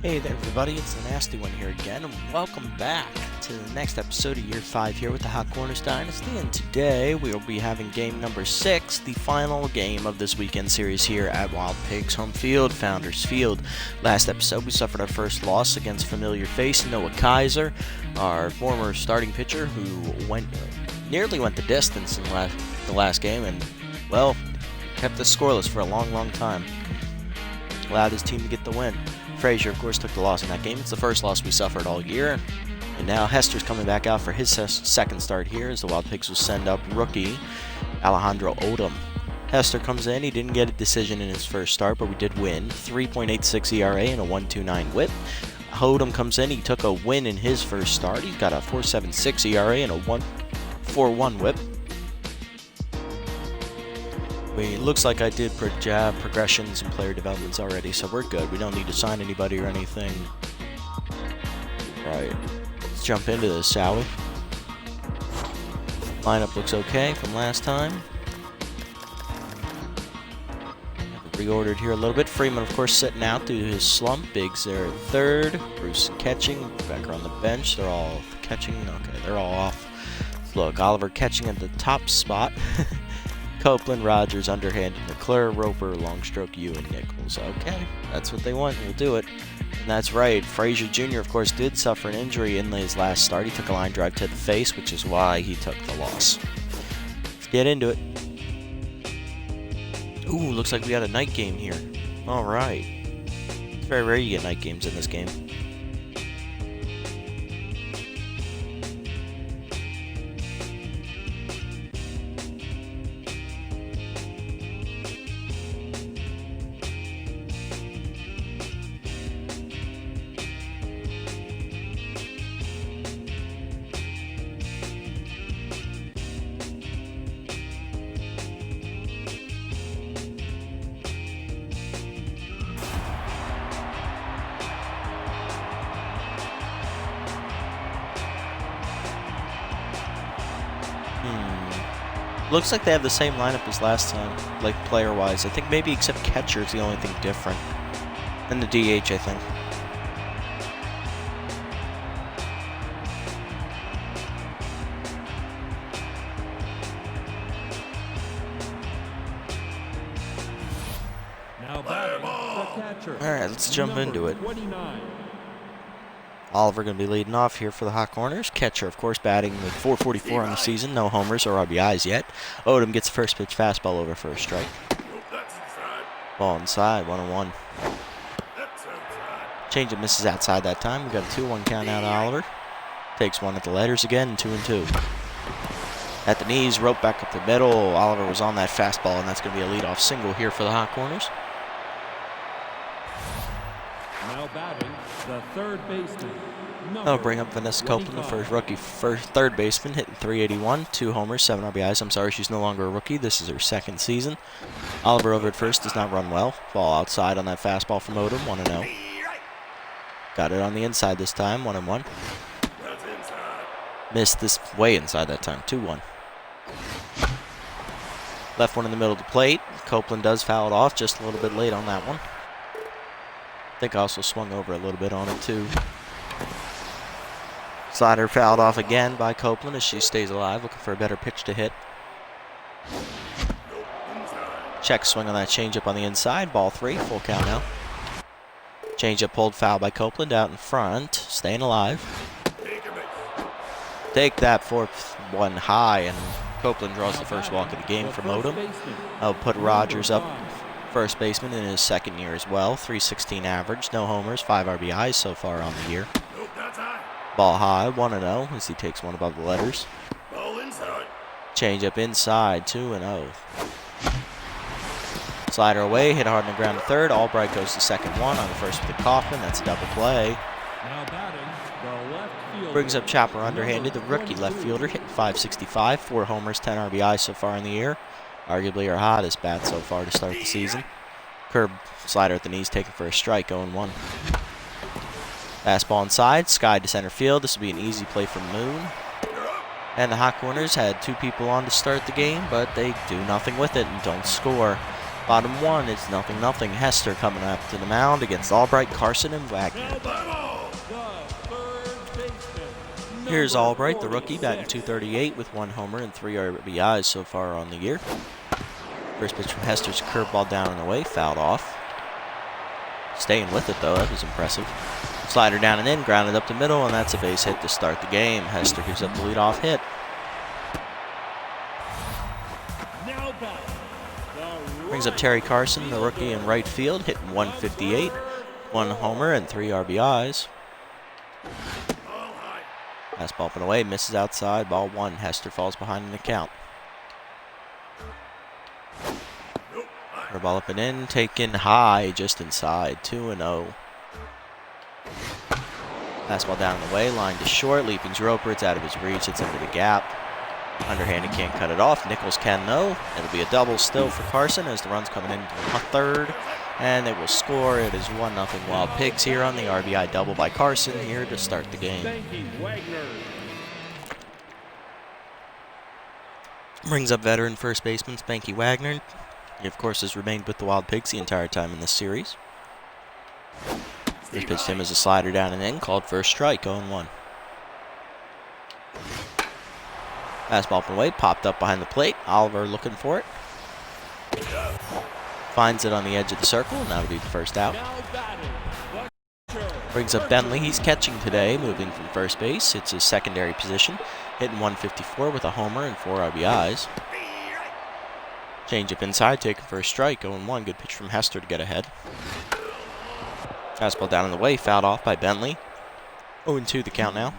Hey there everybody, it's the Nasty One here again, and welcome back to the next episode of Year 5 here with the Hot Corners Dynasty, and today we will be having game number 6, the final game of this weekend series here at Wild Pigs Home Field, Founders Field. Last episode we suffered our first loss against familiar face Noah Kaiser, our former starting pitcher who nearly went the distance in the last game and, well, kept us scoreless for a long time. Allowed his team to get the win. Frazier, of course, took the loss in that game. It's the first loss we suffered all year. And now Hester's coming back out for his second start here as the Wild Pigs will send up rookie Alejandro Odom. Hester comes in. He didn't get a decision in his first start, but we did win. 3.86 ERA and a 1.29 whip. Odom comes in. He took a win in his first start. He's got a 4.76 ERA and a 1.41 whip. It looks like I did progressions and player developments already, so we're good. We don't need to sign anybody or anything. Right, let's jump into this, shall we? Lineup looks okay from last time. Reordered here a little bit. Freeman, of course, sitting out due to his slump. Biggs there at third. Bruce catching. Becker on the bench. They're all catching. Okay, they're all off. Look, Oliver catching at the top spot. Copeland, Rogers, underhand, McClure, Roper, Longstroke, you, and Nichols. Okay, that's what they want. We'll do it. And that's right. Frazier Jr., of course, did suffer an injury in his last start. He took a line drive to the face, which is why he took the loss. Let's get into it. Ooh, looks like we got a night game here. All right. It's very rare you get night games in this game. Looks like they have the same lineup as last time, like player-wise. I think maybe except catcher is the only thing different. And the DH, I think. Alright, let's jump into it. Oliver going to be leading off here for the Hot Corners. Catcher, of course, batting with .444 on the season. No homers or RBIs yet. Odom gets the first pitch fastball over for a strike. Ball inside, 1-1. Changeup misses outside that time. We got a 2-1 count out of Oliver. Takes one at the letters again, 2-2. At the knees, rope back up the middle. Oliver was on that fastball, and that's going to be a leadoff single here for the Hot Corners. Now batting, the third baseman. That'll bring up Vanessa Copeland, the first third baseman, hitting .381, 2 homers, 7 RBIs. I'm sorry, she's no longer a rookie. This is her second season. Oliver over at first does not run well. Ball outside on that fastball from Odom, 1-0. Got it on the inside this time, 1-1. Missed this way inside that time, 2-1. Left one in the middle of the plate. Copeland does foul it off, just a little bit late on that one. I think I also swung over a little bit on it too. Slider fouled off again by Copeland as she stays alive, looking for a better pitch to hit. Check swing on that changeup on the inside. Ball 3, full count now. Changeup pulled foul by Copeland out in front, staying alive. Take that fourth one high, and Copeland draws the first walk of the game from Odom. I'll put Rogers up. First baseman in his second year as well. .316 average, no homers, 5 RBIs so far on the year. Ball high, 1-0 as he takes one above the letters. Change up inside, 2-0. Slider away, hit hard on the ground to third. Albright goes to second one on the first with the Kaufman. That's a double play. Brings up Chapper underhanded, the rookie left fielder, hitting .565, 4 homers, 10 RBIs so far in the year. Arguably our hottest bat so far to start the season. Curb slider at the knees, taken for a strike, 0-1. Fastball inside, skied to center field. This will be an easy play for Moon. And the Hot Corners had 2 people on to start the game, but they do nothing with it and don't score. Bottom one, it's 0-0. Hester coming up to the mound against Albright, Carson, and Wagner. Here's Albright, the rookie, batting .238 with 1 homer and 3 RBIs so far on the year. First pitch from Hester's a curveball down and away, fouled off. Staying with it though, that was impressive. Slider down and in, grounded up the middle, and that's a base hit to start the game. Hester gives up the leadoff hit. Brings up Terry Carson, the rookie in right field, hitting .158, 1 homer and 3 RBIs. Fastball up and away, misses outside, ball 1. Hester falls behind in the count. Ball up and in, taken high, just inside, 2-0. Fastball down and away, line to short, leaping's Roper, it's out of his reach, it's into the gap. Underhanded can't cut it off, Nichols can though. It'll be a double still for Carson as the run's coming in third, and they will score. It is 1-0 Wild Pigs here on the RBI double by Carson here to start the game. Spanky Wagner. Brings up veteran first baseman Spanky Wagner. He, of course, has remained with the Wild Pigs the entire time in this series. First pitch to him is a slider down and in, called for a strike, 0-1. Fastball up and away, popped up behind the plate. Oliver looking for it. Finds it on the edge of the circle, and that'll be the first out. Brings up Bentley. He's catching today, moving from first base. It's his secondary position, hitting .154 with a homer and 4 RBIs. Change up inside, taken for a strike, 0-1. Good pitch from Hester to get ahead. Fastball down in the way, fouled off by Bentley. 0-2 the count now.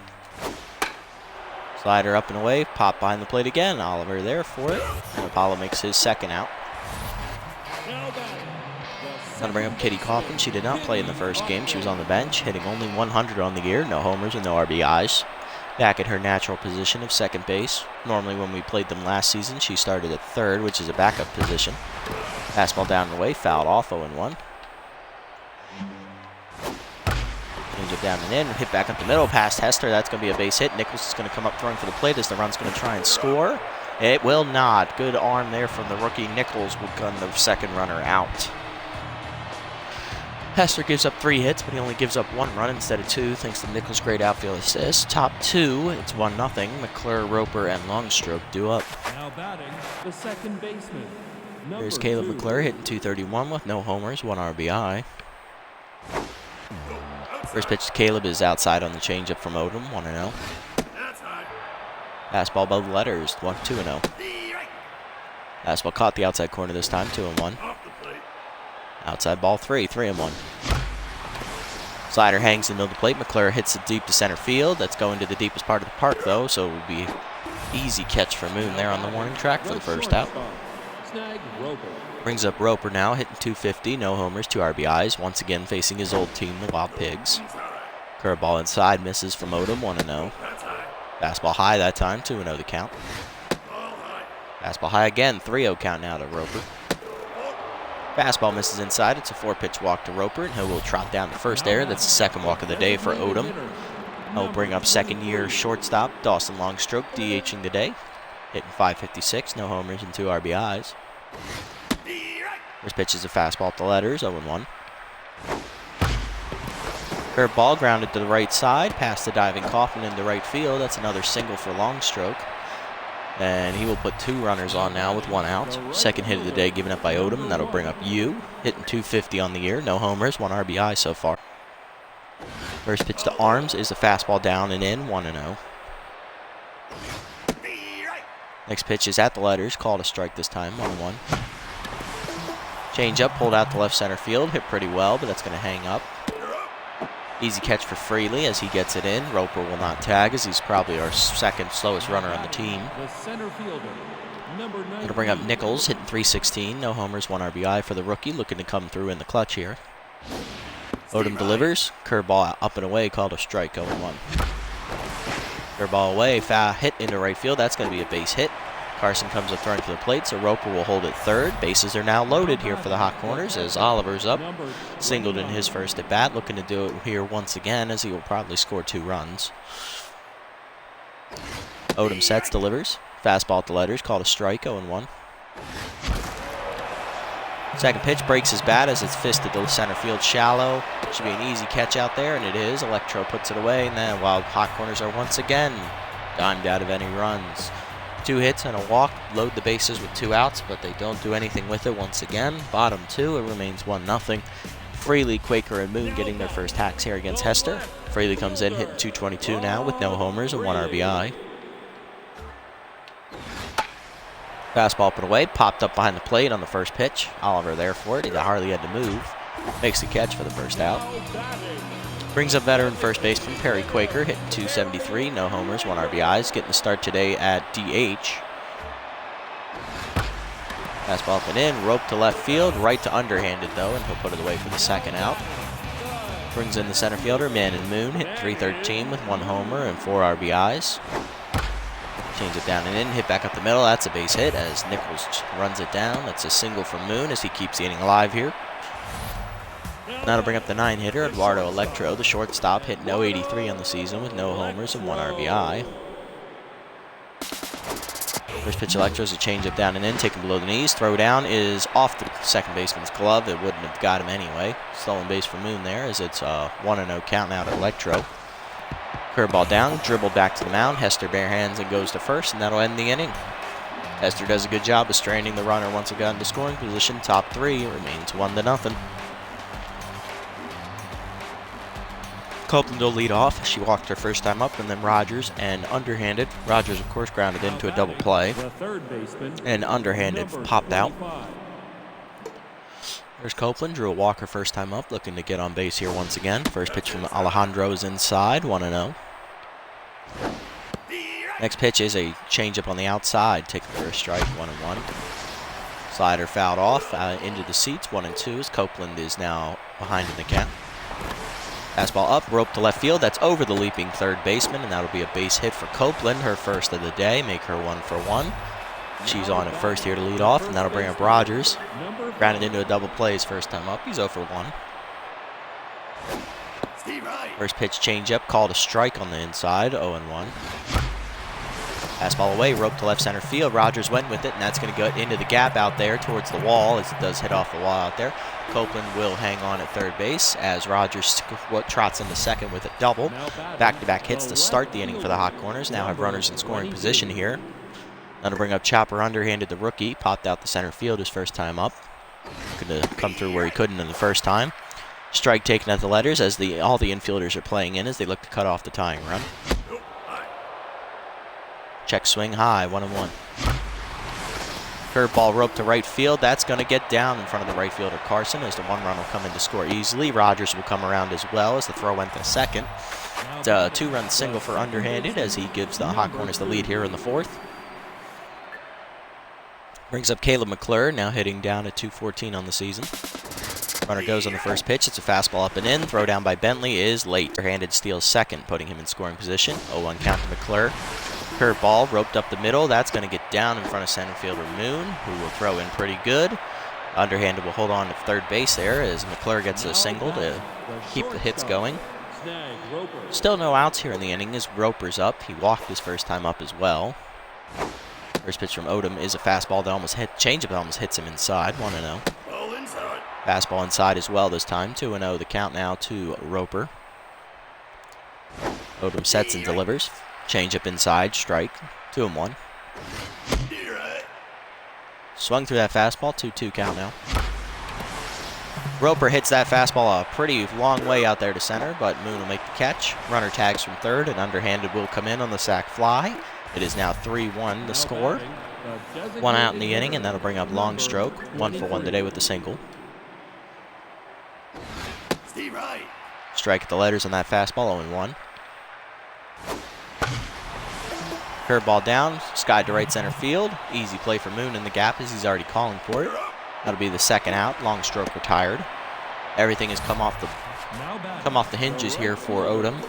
Slider up and away, pop behind the plate again. Oliver there for it, and Apollo makes his second out. Going to bring up Katie Coffin. She did not play in the first game. She was on the bench, hitting only 100 on the year. No homers and no RBIs. Back at her natural position of second base. Normally when we played them last season, she started at third, which is a backup position. Fastball down and away, fouled off, 0-1. Change it down and in, hit back up the middle, past Hester. That's going to be a base hit. Nichols is going to come up throwing for the plate as the run's going to try and score. It will not. Good arm there from the rookie. Nichols will gun the second runner out. Hester gives up 3 hits, but he only gives up 1 run instead of 2, thanks to Nichols' great outfield assist. Top 2, it's 1-0. McClure, Roper, and Longstroke due up. Now batting, the second baseman. There's Caleb McClure hitting .231 with no homers, 1 RBI. First pitch to Caleb is outside on the changeup from Odom, 1-0. Fastball above the letters, 2-0. Fastball caught the outside corner this time, 2-1. Outside ball 3-1. Slider hangs in the middle of the plate. McClure hits it deep to center field. That's going to the deepest part of the park, though, so it will be easy catch for Moon there on the warning track for the first out. Brings up Roper now, hitting .250, no homers, 2 RBIs. Once again facing his old team, the Wild Pigs. Curveball inside, misses from Odom, 1-0. Fastball high that time, 2-0 the count. Fastball high again, 3-0 count now to Roper. Fastball misses inside. It's a 4-pitch walk to Roper, and he will trot down to first there. That's the second walk of the day for Odom. He'll bring up second-year shortstop Dawson Longstroke, DHing today. Hitting .556, no homers and 2 RBIs. First pitch is a fastball at the letters, 0-1. Curveball grounded to the right side, past the diving Coffin into right field. That's another single for Longstroke. And he will put 2 runners on now with 1 out. Second hit of the day given up by Odom, and that'll bring up Yu. Hitting .250 on the year, no homers, 1 RBI so far. First pitch to Arms is a fastball down and in, 1-0. Next pitch is at the letters, called a strike this time, 1-1. Change up, pulled out to left center field, hit pretty well, but that's going to hang up. Easy catch for Freely as he gets it in. Roper will not tag as he's probably our second slowest runner on the team. Going to bring up Nichols, hitting .316, no homers, 1 RBI for the rookie, looking to come through in the clutch here. Odom delivers, curveball up and away, called a strike, 0-1. Curveball away, foul hit into right field, that's going to be a base hit. Carson comes up throwing for the plate, so Roper will hold it third. Bases are now loaded here for the Hot Corners as Oliver's up. Singled in his first at bat, looking to do it here once again as he will probably score 2 runs. Odom sets, delivers. Fastball at the letters, called a strike, 0-1. Second pitch breaks his bat as it's fisted to center field shallow. Should be an easy catch out there, and it is. Electro puts it away, and then while hot corners are once again dimed out of any runs. 2 hits and a walk, load the bases with 2 outs, but they don't do anything with it once again. Bottom 2, it remains 1-0. Freely, Quaker, and Moon getting their first hacks here against Hester. Freely comes in hitting .222 now with no homers and 1 RBI. Fastball up and away, popped up behind the plate on the first pitch. Oliver there for it. He hardly had to move. Makes the catch for the first out. Brings up veteran first baseman Perry Quaker, hitting .273, no homers, 1 RBIs. Getting the start today at DH. Fastball up and in, rope to left field, right to underhanded though, and he'll put it away for the second out. Brings in the center fielder, Man and Moon, hit .313 with 1 homer and 4 RBIs. Change it down and in, hit back up the middle. That's a base hit as Nichols runs it down. That's a single from Moon as he keeps the inning alive here. Now to bring up the 9-hitter, Eduardo Electro, the shortstop, hit .083 on the season with no homers and 1 RBI. First pitch Electro is a changeup down and in, taken below the knees. Throw down is off the second baseman's glove. It wouldn't have got him anyway. Stolen base for Moon there as it's a 1-0 count now to Electro. Curveball down, dribbled back to the mound. Hester bare hands and goes to first, and that'll end the inning. Hester does a good job of stranding the runner once it got into scoring position. Top 3, it remains 1-0. Copeland will lead off. She walked her first time up, and then Rogers and underhanded. Rogers, of course, grounded into a double play. And underhanded popped out. There's Copeland. Drew a walk her first time up, looking to get on base here once again. First pitch from Alejandro is inside, 1-0. Next pitch is a changeup on the outside, taken for a strike, 1-1. Slider fouled off into the seats, 1-2, as Copeland is now behind in the count. Fastball up, rope to left field. That's over the leaping third baseman, and that'll be a base hit for Copeland, her first of the day, make her 1 for 1. She's on at first here to lead off, and that'll bring up Rogers. Grounded into a double play his first time up. He's 0 for 1. First pitch changeup, called a strike on the inside, 0-1. Fastball away, rope to left center field. Rogers went with it, and that's going to go into the gap out there towards the wall as it does hit off the wall out there. Copeland will hang on at third base as Rogers trots into second with a double. Back-to-back hits to start the inning for the Hot Corners. Now have runners in scoring position here. That'll bring up Chopper, underhanded the rookie. Popped out the center field his first time up. Going to come through where he couldn't in the first time. Strike taken at the letters as all the infielders are playing in as they look to cut off the tying run. Check swing high, 1-1. Curveball rope to right field. That's going to get down in front of the right fielder Carson as the 1 run will come in to score easily. Rogers will come around as well as the throw went to second. It's a 2-run single for underhanded as he gives the Hot Corners the lead here in the 4th. Brings up Caleb McClure, now hitting down at .214 on the season. Runner goes on the first pitch. It's a fastball up and in. Throw down by Bentley is late. Underhanded steals second, putting him in scoring position. 0-1 count to McClure. Curveball roped up the middle. That's going to get down in front of center fielder Moon, who will throw in pretty good. Underhanded will hold on to third base there as McClure gets a single to keep the hits going. Still no outs here in the inning as Roper's up. He walked his first time up as well. First pitch from Odom is a fastball that almost changeup that almost hits him inside, 1-0. Fastball inside as well this time, 2-0 the count now to Roper. Odom sets and delivers. Changeup inside, strike, 2-1. Swung through that fastball, 2-2 count now. Roper hits that fastball a pretty long way out there to center, but Moon will make the catch. Runner tags from third, and underhanded will come in on the sac fly. It is now 3-1 the score. 1 out in the inning, and that'll bring up Long Stroke. 1 for 1 today with the single. Strike at the letters on that fastball, 0-1. Curveball down, skied to right center field. Easy play for Moon in the gap as he's already calling for it. That'll be the second out. Long Stroke retired. Everything has come off the hinges here for Odom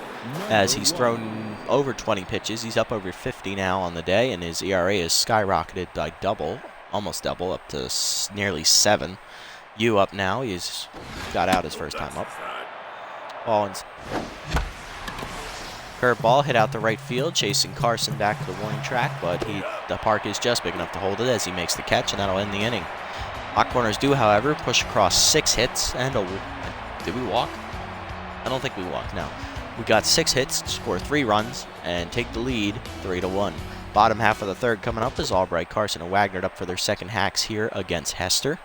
as he's thrown over 20 pitches. He's up over 50 now on the day, and his ERA has skyrocketed by almost double, up to nearly 7. U up now. He's got out his first time up. Curveball hit out the right field, chasing Carson back to the warning track, but the park is just big enough to hold it as he makes the catch, and that'll end the inning. Hot Corners do, however, push across 6 hits and a... Did we walk? I don't think we walked, no. We got 6 hits, score 3 runs, and take the lead 3-1. Bottom half of the third coming up is Albright, Carson, and Wagner up for their second hacks here against Hester.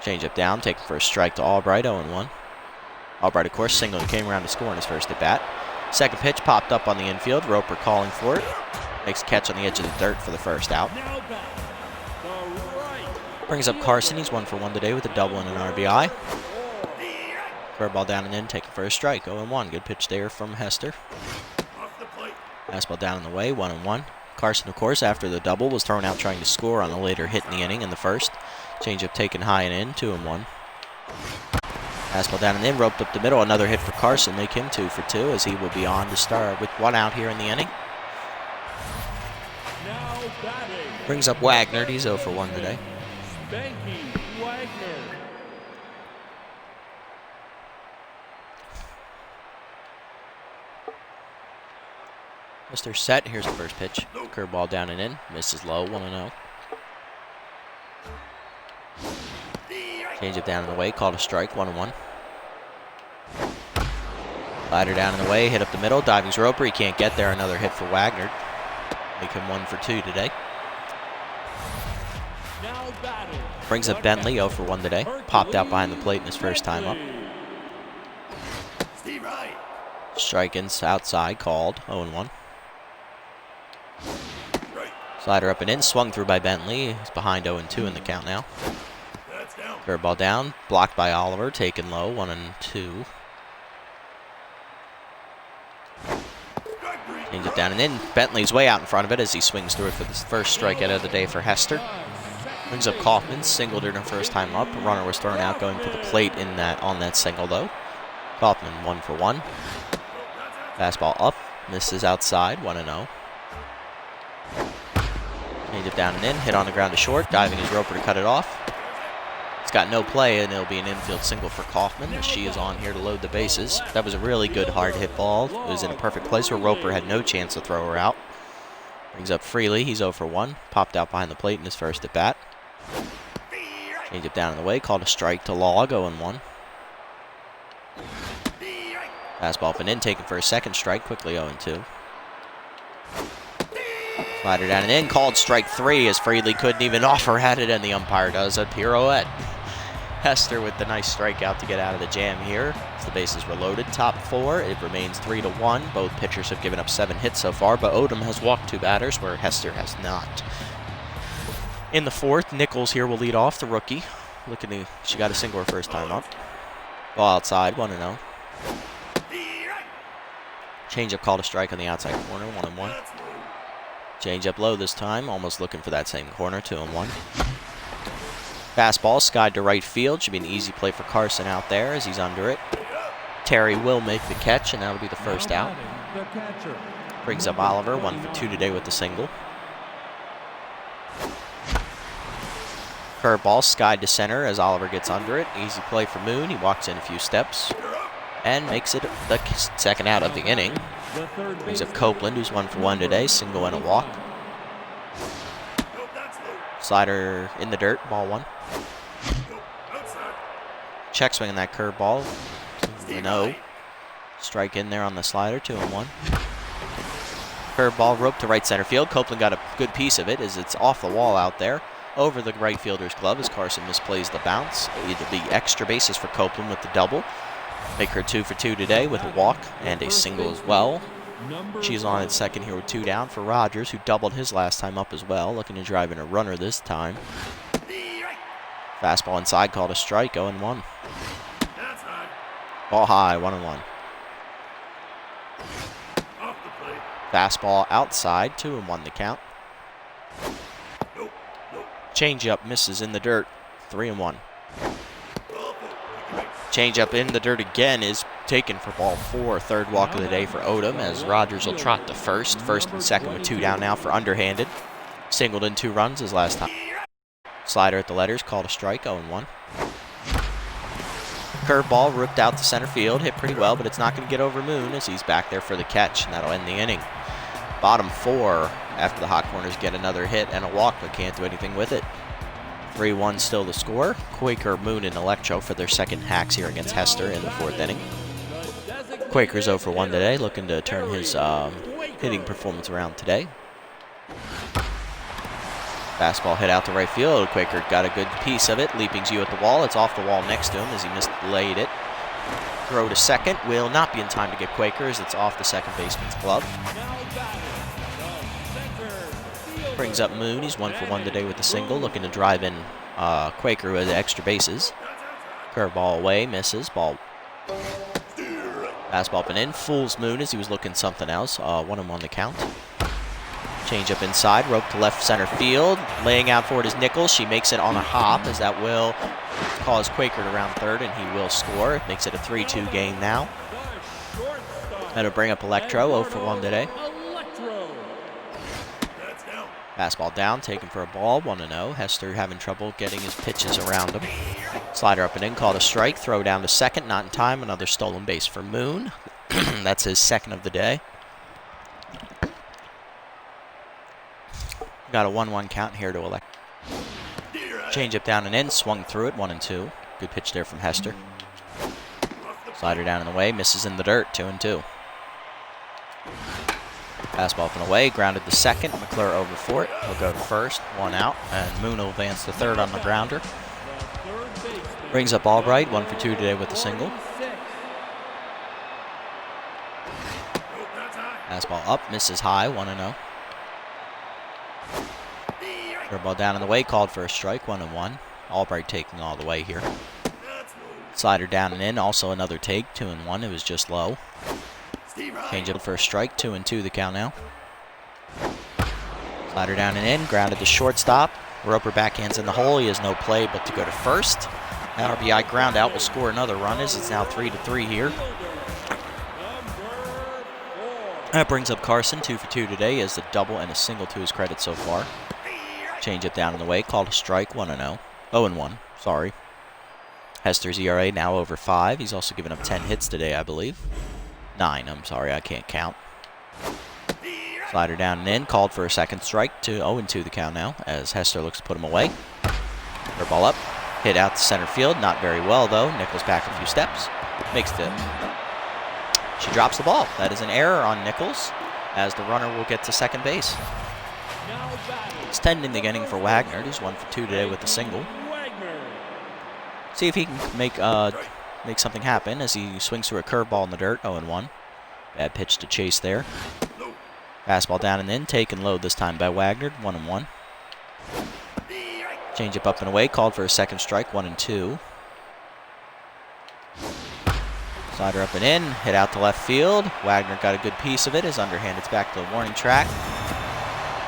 Change up down, taking for a strike to Albright, 0-1. Albright, of course, singled and came around to score in his first at bat. Second pitch popped up on the infield, Roper calling for it. Makes a catch on the edge of the dirt for the first out. Brings up Carson, he's 1 for 1 today with a double and an RBI. Curveball down and in, taking for a strike, 0-1. Good pitch there from Hester. Fastball down in the way, 1-1. Carson, of course, after the double, was thrown out trying to score on a later hit in the inning in the first. Changeup taken high and in, 2-1. Fastball down and in, roped up the middle. Another hit for Carson, make him 2 for 2 as he will be on to start with 1 out here in the inning. Brings up Wagner, he's 0 for 1 today. Spanky Wagner. Mr. Set, here's the first pitch. Curveball down and in, misses low, 1-0. Change it down in the way, called a strike, 1-1. Slider down in the way, hit up the middle, diving's Roper, he can't get there, another hit for Wagner. Make him 1 for 2 today. Brings up Bentley, 0 for 1 today. Popped out behind the plate in his first time up. Strike outside, called, 0-1. Slider up and in, swung through by Bentley. He's behind 0-2 in the count now. Curveball down, blocked by Oliver, taken low, 1-2. Change it down and in. Bentley's way out in front of it as he swings through it for the first strikeout of the day for Hester. Brings up Kaufman, singled her first time up. A runner was thrown out going for the plate on that single though. Kaufman 1 for 1. Fastball up, misses outside, 1-0. Change it down and in, hit on the ground to short, diving his Roper to cut it off. It's got no play, and it'll be an infield single for Kaufman as she is on here to load the bases. That was a really good hard hit ball. It was in a perfect place where Roper had no chance to throw her out. Brings up Freely, he's 0 for 1. Popped out behind the plate in his first at bat. Change it down in the way, called a strike to Log, 0-1. Fastball up and in, taken for a second strike, quickly 0-2. Slider down and in, called strike 3 as Freely couldn't even offer at it, and the umpire does a pirouette. Hester with the nice strikeout to get out of the jam here. As the bases were loaded, top 4, it remains 3-1. Both pitchers have given up 7 hits so far, but Odom has walked 2 batters where Hester has not. In the fourth, Nichols here will lead off, the rookie. She got a single her first time up. Ball outside, 1-0. Changeup called a strike on the outside corner, 1-1. Change up low this time, almost looking for that same corner, 2-1. Fastball skied to right field. Should be an easy play for Carson out there as he's under it. Terry will make the catch, and that'll be the first out. Brings up Oliver, 1 for 2 today with the single. Curveball skied to center as Oliver gets under it. Easy play for Moon. He walks in a few steps and makes it the second out of the inning. Brings up Copeland, who's 1 for 1 today, single and a walk. Slider in the dirt, ball 1. Check swing on that curveball, 2-0. Strike in there on the slider, 2-1. Curveball roped to right center field. Copeland got a good piece of it as it's off the wall out there. Over the right fielder's glove as Carson misplays the bounce. It'll be extra bases for Copeland with the double. Make her 2 for 2 today with a walk and a single as well. She's on at second here with 2 down for Rogers, who doubled his last time up as well, looking to drive in a runner this time. Fastball inside, called a strike, 0-1. Ball high, 1-1. Fastball outside, 2-1 the count. Changeup misses in the dirt, 3-1. Changeup in the dirt again is taken for ball 4. Third walk of the day for Odom as Rogers will trot to first. First and second with 2 down now for underhanded. Singled in 2 runs his last time. Slider at the letters, called a strike, 0-1. Curveball ripped out to center field, hit pretty well, but it's not going to get over Moon as he's back there for the catch, and that'll end the inning. Bottom 4 after the hot corners get another hit and a walk, but can't do anything with it. 3-1 still the score. Quaker, Moon, and Electro for their second hacks here against Hester in the 4th inning. Quaker's 0 for 1 today, looking to turn his hitting performance around today. Fastball hit out to right field. Quaker got a good piece of it. Leaping's you at the wall. It's off the wall next to him as he mislaid it. Throw to second will not be in time to get Quaker as it's off the second baseman's glove. Brings up Moon. He's 1 for 1 today with a single, looking to drive in Quaker with extra bases. Curveball away, misses. Ball. Fastball up and in. Fools Moon as he was looking something else. 1-1 on the count. Change up inside, rope to left center field. Laying out for it is Nichols. She makes it on a hop as that will cause Quaker to round third, and he will score. It makes it a 3-2 game now. That'll bring up Electro, 0 for 1 today. Fastball down, taken for a ball, 1-0. Hester having trouble getting his pitches around him. Slider up and in, called a strike. Throw down to second, not in time. Another stolen base for Moon. That's his second of the day. Got a 1-1 count here to Electro. Change up down and in, swung through it, 1-2. Good pitch there from Hester. Slider down in the way, misses in the dirt, 2-2. Fastball up and away, grounded to second. McClure over for it. He'll go to first, 1 out, and Moon will advance to third on the grounder. Brings up Albright, 1 for 2 today with a single. Fastball up, misses high, 1-0. Curveball down in the way, called for a strike, 1-1. Albright taking all the way here. Slider down and in, also another take, 2-1. It was just low. Change up for a strike, 2-2 the count now. Slider down and in, grounded to shortstop. Roper backhands in the hole. He has no play but to go to first. That RBI ground out will score another run as it's now 3-3 here. That brings up Carson, 2 for 2 today. He has a double and a single to his credit so far. Change it down in the way, called a strike, 1-0. 0-1, sorry. Hester's ERA now over 5. He's also given up 10 hits today, I believe. 9, I'm sorry, I can't count. Slider down and in, called for a second strike, 0-2 the count now, as Hester looks to put him away. Ball up, hit out to center field, not very well though. Nichols back a few steps, makes the... She drops the ball. That is an error on Nichols, as the runner will get to second base. It's 10 in the inning for Wagner. He's 1 for 2 today with a single. See if he can make something happen as he swings through a curveball in the dirt, 0-1. Bad pitch to chase there. Fastball down and in, taken low this time by Wagner, 1-1. Change up and away, called for a second strike, 1-2. Slider up and in, hit out to left field. Wagner got a good piece of it. His underhand, it's back to the warning track.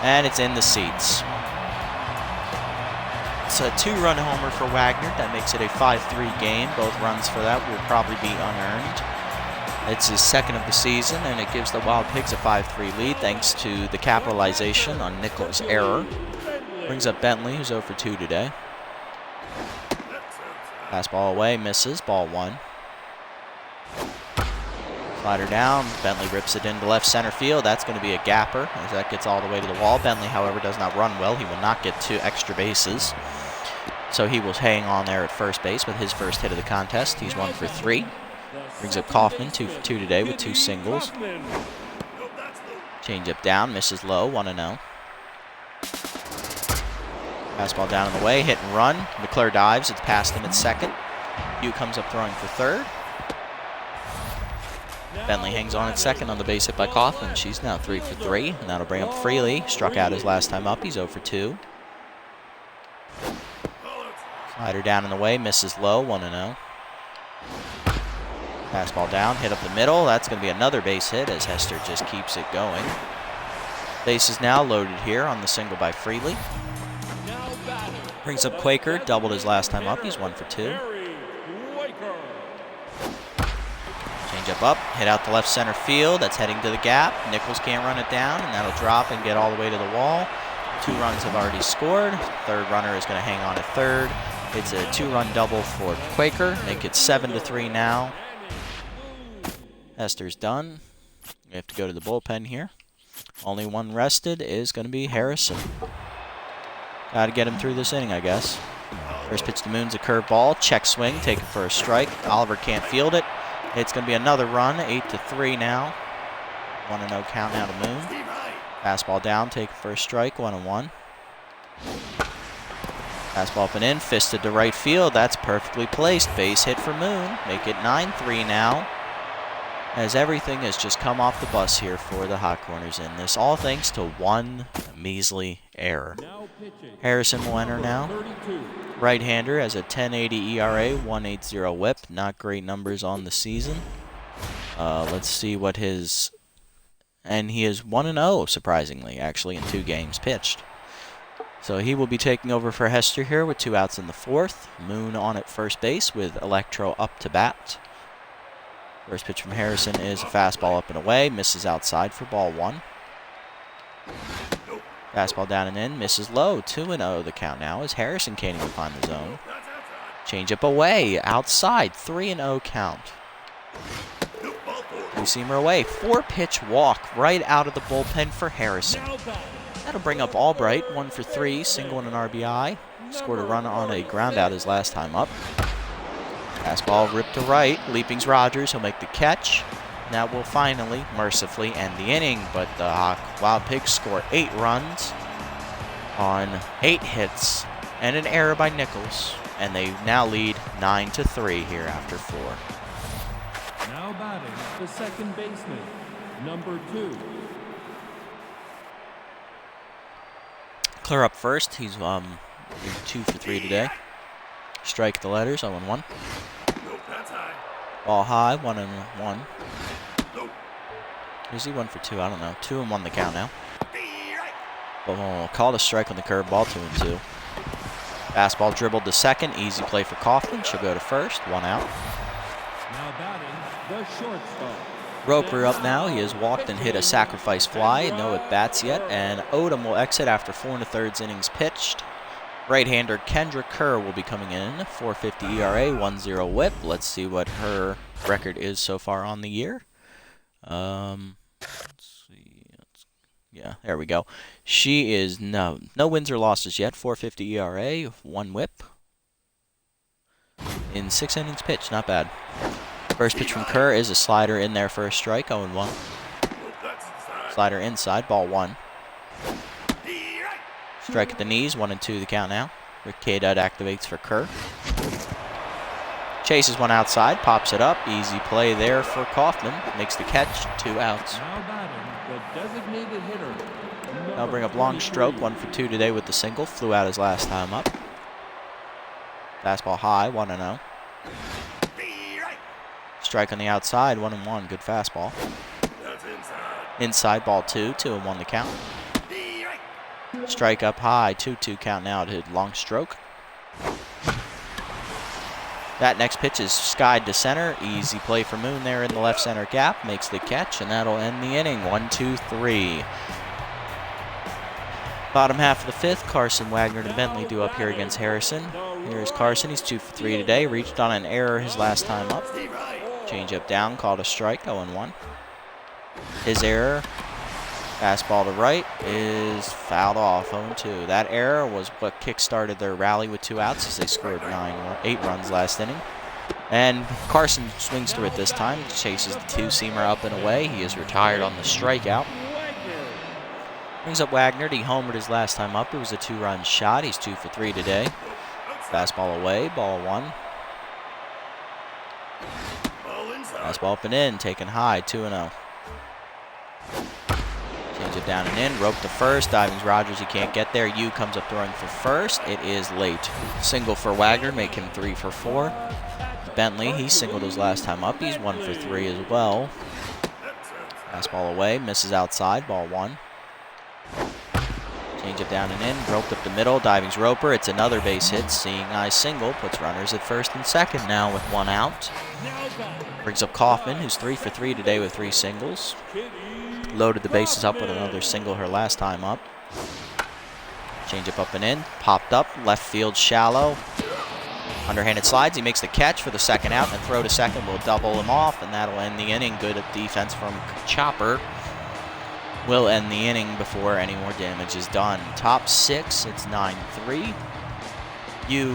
And it's in the seats. It's a 2-run homer for Wagner. That makes it a 5-3 game. Both runs for that will probably be unearned. It's his second of the season, and it gives the Wild Pigs a 5-3 lead thanks to the capitalization on Nichols' error. Brings up Bentley, who's 0 for 2 today. Fastball away, misses, ball 1. Slider down, Bentley rips it into left center field. That's going to be a gapper as that gets all the way to the wall. Bentley, however, does not run well. He will not get 2 extra bases. So he will hang on there at first base with his first hit of the contest. He's 1 for 3. Brings up Kaufman, 2 for 2 today with 2 singles. Change up down, misses low, 1-0. Fastball down in the way, hit and run. McClure dives, it's past him at second. Hugh comes up throwing for third. Bentley hangs on at second on the base hit by Kaufman. She's now 3 for 3, and that'll bring up Freely. Struck out his last time up. He's 0 for 2. Slider down in the way, misses low, 1-0. Fastball down, hit up the middle. That's going to be another base hit as Hester just keeps it going. Base is now loaded here on the single by Freely. Brings up Quaker, doubled his last time up. He's 1 for 2. Change up, hit out to left center field. That's heading to the gap. Nichols can't run it down, and that'll drop and get all the way to the wall. 2 runs have already scored. Third runner is going to hang on at third. It's a 2-run double for Quaker. Make it 7-3 now. Hester's done. We have to go to the bullpen here. Only one rested is going to be Harrison. Got to get him through this inning, I guess. First pitch to Moon's a curveball. Check swing, taken for a strike. Oliver can't field it. It's going to be another run, 8-3 now. 1-0 count now to Moon. Fastball down, taken for a strike, 1-1. Fastball up and in, fisted to right field. That's perfectly placed. Base hit for Moon. Make it 9-3 now. As everything has just come off the bus here for the Hot Corners in this, all thanks to one measly error. Harrison will enter now. Right-hander has a 10.80 ERA, 1.80 WHIP. Not great numbers on the season. Let's see what his... And he is 1-0, surprisingly, actually, in 2 games pitched. So he will be taking over for Hester here with 2 outs in the 4th. Moon on at first base with Electro up to bat. First pitch from Harrison is a fastball up and away. Misses outside for ball 1. Fastball down and in. Misses low. 2-0 the count now as Harrison can't even find the zone. Changeup away. Outside. 3-0 count. Two-seamer away. 4-pitch walk right out of the bullpen for Harrison. That'll bring up Albright. 1 for 3. Single and an RBI. Scored a run on a ground out his last time up. Fastball ripped to right. Leaping's Rogers. He'll make the catch. That will finally, mercifully, end the inning. But the Wild Pigs score 8 runs on 8 hits and an error by Nichols. And they now lead 9-3 here after 4. Now batting the second baseman, number 2. Clear up first. He's 2 for 3 today. Strike the letters, 0-1. Ball high, 1-1. Is he 1 for 2? I don't know. 2-1 the count now. Oh, called a strike on the curveball, 2-2. Fastball dribbled to second. Easy play for Kaufman. She'll go to first. 1 out. Now batting the shortstop. Roper up now. He has walked and hit a sacrifice fly. No at-bats yet. And Odom will exit after 4 1/3 innings pitched. Right-hander Kendra Kerr will be coming in. 4.50 ERA, 1.0 WHIP. Let's see what her record is so far on the year. Let's see. Yeah, there we go. She is no wins or losses yet. 4.50 ERA, 1 WHIP. In 6 innings pitched, not bad. First pitch from Kerr is a slider in there for a strike, 0-1. Slider inside, ball 1. Strike at the knees, 1-2 the count now. Rick K-Dud activates for Kerr. Chases one outside, pops it up. Easy play there for Kaufman. Makes the catch, 2 outs. Now batting the designated hitter. I'll bring up long stroke, 1 for 2 today with the single. Flew out his last time up. Fastball high, 1-0. Strike on the outside, 1-1. Good fastball. Inside, ball 2, 2-1 the count. Strike up high, 2-2 count now to long stroke. That next pitch is skied to center. Easy play for Moon there in the left center gap. Makes the catch, and that'll end the inning. 1-2-3. Bottom half of the 5th, Carson Wagner and Bentley due up here against Harrison. Here's Carson. He's 2 for 3 today. Reached on an error his last time up. Change up down, called a strike, 0-1. His error. Fastball to right is fouled off, 0-2. That error was what kick-started their rally with 2 outs as they scored 8 runs last inning. And Carson swings through it this time, chases the 2-seamer up and away. He is retired on the strikeout. Brings up Wagner. He homered his last time up. It was a 2-run shot. He's 2 for 3 today. Fastball away, ball 1. Fastball up and in, taken high, 2-0. Change it down and in, rope to first, diving's Rogers, he can't get there. Yu comes up throwing for first, it is late. Single for Wagner, make him 3 for 4. Bentley, he singled his last time up, he's 1 for 3 as well. Fastball away, misses outside, ball 1. Change it down and in, roped up the middle, diving's Roper, it's another base hit, seeing eye single, puts runners at first and second now with 1 out. Brings up Kaufman, who's 3 for 3 today with 3 singles. Loaded the bases up with another single her last time up. Change up and in, popped up, left field shallow. Underhanded slides, he makes the catch for the 2nd out, and throw to second will double him off, and that'll end the inning. Good defense from Chopper. will end the inning before any more damage is done. Top 6, it's 9-3.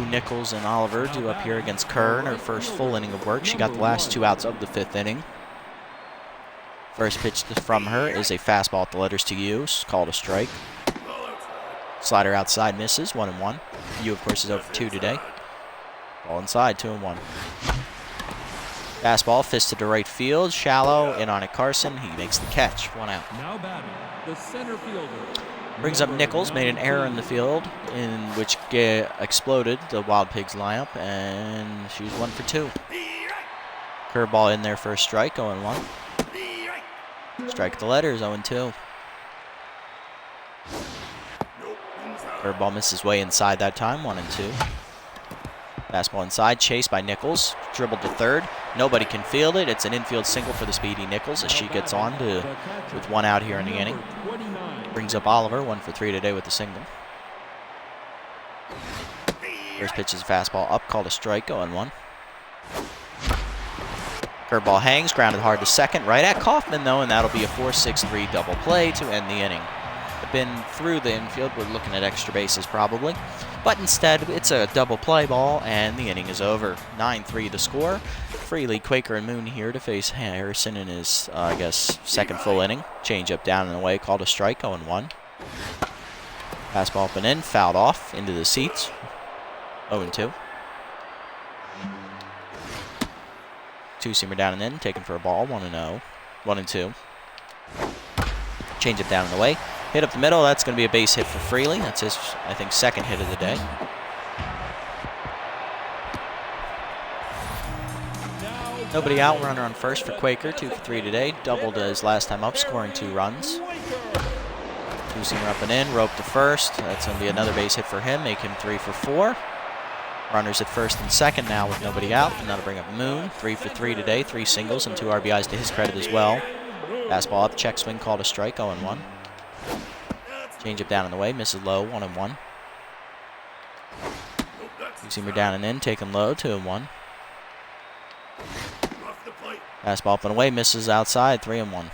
Nichols, and Oliver due up here against Kerr in her first full inning of work. She got the last 2 outs of the 5th inning. First pitch from her is a fastball at the letters to U, called a strike. Slider outside misses, 1-1. U, of course, is 0-for-2 today. Ball inside, 2-1. Fastball fisted to right field, shallow, in on it Carson. He makes the catch, 1 out. Now batting, the center fielder. Brings up Nichols, made an error in the field, in which exploded the Wild Pigs lineup, and she's 1-for-2. Curveball in there for a strike, 0-1. Strike at the letters, 0-2. Curveball misses way inside that time, 1-2. Fastball inside, chased by Nichols, dribbled to third. Nobody can field it. It's an infield single for the speedy Nichols as she gets on with 1 out here in the inning. Brings up Oliver, 1-for-3 today with the single. First pitch is a fastball up, called a strike, 0-1. Curveball hangs, grounded hard to second, right at Kaufman though, and that'll be a 4-6-3 double play to end the inning. Been through the infield, we're looking at extra bases probably, but instead it's a double play ball and the inning is over. 9-3 the score. Freely, Quaker, and Moon here to face Harrison in his, I guess, second full inning. Change up down and away, called a strike, 0-1. Fastball up and in, fouled off into the seats, 0-2. Two-seamer down and in, taken for a ball, 1-0, 1-2. Change it down and away. Hit up the middle, that's going to be a base hit for Freely. That's his, I think, second hit of the day. Nobody out, runner on first for Quaker, 2-for-3 today. Doubled his last time up, scoring 2 runs. Two-seamer up and in, rope to first. That's going to be another base hit for him, make him 3-for-4. Runners at first and second now with nobody out, and that'll bring up Moon, 3-for-3 today, 3 singles and 2 RBIs to his credit as well. Fastball up, check swing, called a strike, 0-1. Change up down and away, misses low, 1-1. Two-seamer down and in, taken low, 2-1. Fastball up and away, misses outside, 3-1.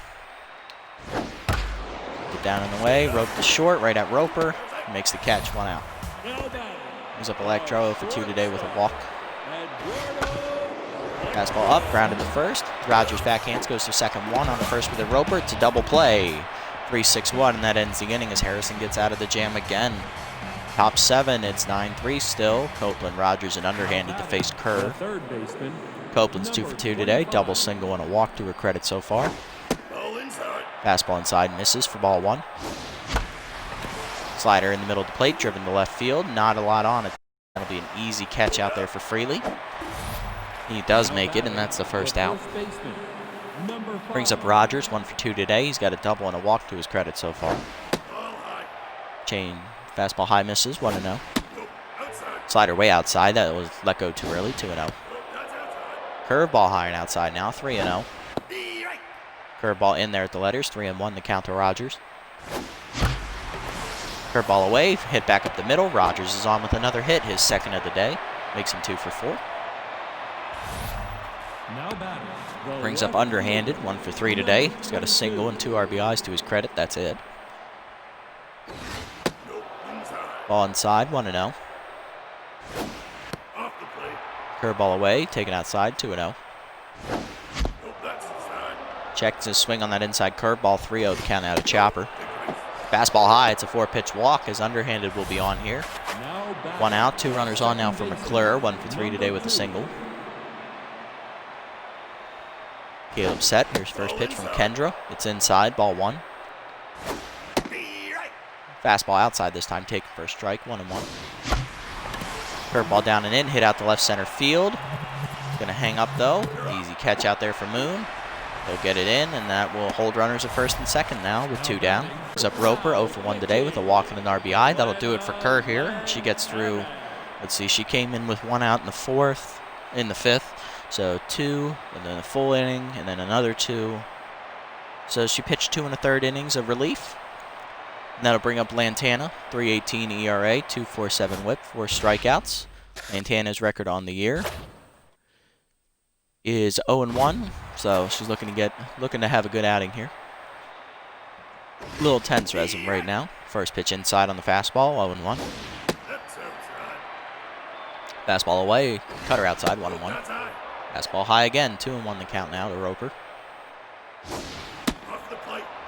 Get down and away, rope to short, right at Roper, makes the catch, 1 out. Brings up Electro 0-for-2 today with a walk. Fastball up, grounded to first. Rogers backhands, goes to second, 1 on the first with a Roper. It's a double play. 3-6-1, and that ends the inning as Harrison gets out of the jam again. Top 7, it's 9-3 still. Copeland, Rogers, and underhanded to face Kerr. Copeland's 2-for-2 today, double single and a walk to her credit so far. Fastball inside, misses for ball 1. Slider in the middle of the plate, driven to left field, not a lot on it. That'll be an easy catch out there for Freely. He does make it, and that's the first out. Brings up Rogers, 1-for-2 today. He's got a double and a walk to his credit so far. Fastball high misses, 1-0. Slider way outside, that was let go too early, 2-0. Curveball high and outside now, 3-0. Curveball in there at the letters, 3-1 to count to Rogers. Curveball away, hit back up the middle. Rogers is on with another hit, his second of the day. Makes him 2-for-4. Brings up underhanded, 1-for-3 today. He's got a single and 2 RBIs to his credit. That's it. Ball inside, 1-0. Curveball away, taken outside, 2-0. Checks his swing on that inside curveball, 3-0 to count out a chopper. Fastball high, it's a 4-pitch walk as underhanded will be on here. 1 out, 2 runners on now for McClure, 1-for-3 today with a single. Caleb set. Here's first pitch from Kendra. It's inside, ball 1. Fastball outside this time, taken for a strike, 1-1. Curveball down and in, hit out the left center field. Gonna hang up though. Easy catch out there for Moon. He'll get it in, and that will hold runners at first and second now with 2 down. Brings up Roper, 0-for-1 today with a walk and an RBI. That'll do it for Kerr here. She gets through, let's see, she came in with 1 out in the 5th. So 2, and then a full inning, and then another 2. So she pitched 2 1/3 innings of relief. And that'll bring up Lantana, 3.18 ERA, 2.47 WHIP, 4 strikeouts. Lantana's record on the year is 0-1, so she's looking to have a good outing here. Little tense resume right now. First pitch inside on the fastball, 0-1. Fastball away, cutter outside, 1-1. Fastball high again, 2-1 the count now to Roper.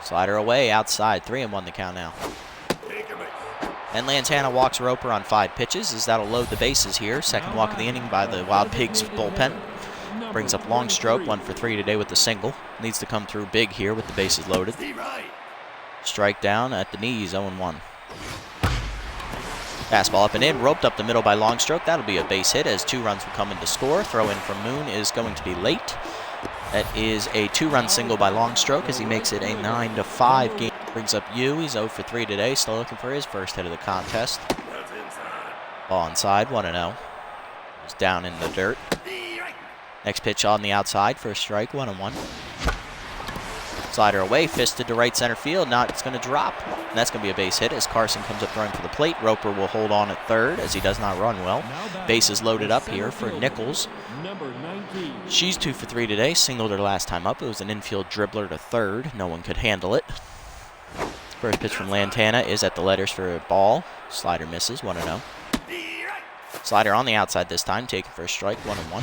Slider away, outside, 3-1 the count now. And Lantana walks Roper on 5 pitches, as that'll load the bases here. Second walk of the inning by the Wild Pigs bullpen. Brings up long stroke, 1 for 3 today with the single. Needs to come through big here with the bases loaded. Strike down at the knees, 0-1. Fastball up and in, roped up the middle by Longstroke. That'll be a base hit as 2 runs will come in to score. Throw in from Moon is going to be late. That is a 2-run single by Longstroke as he makes it a 9-5 game. Brings up Yu. He's 0 for 3 today. Still looking for his first hit of the contest. Ball inside, 1-0. He's down in the dirt. Next pitch on the outside for a strike, 1-1. Slider away, fisted to right center field. Now it's going to drop. And that's going to be a base hit as Carson comes up throwing for the plate. Roper will hold on at third as he does not run well. Bases loaded up here for Nichols. She's 2 for 3 today. Singled her last time up. It was an infield dribbler to third. No one could handle it. First pitch from Lantana is at the letters for a ball. Slider misses, 1-0. Slider on the outside this time, taken for a strike, 1-1.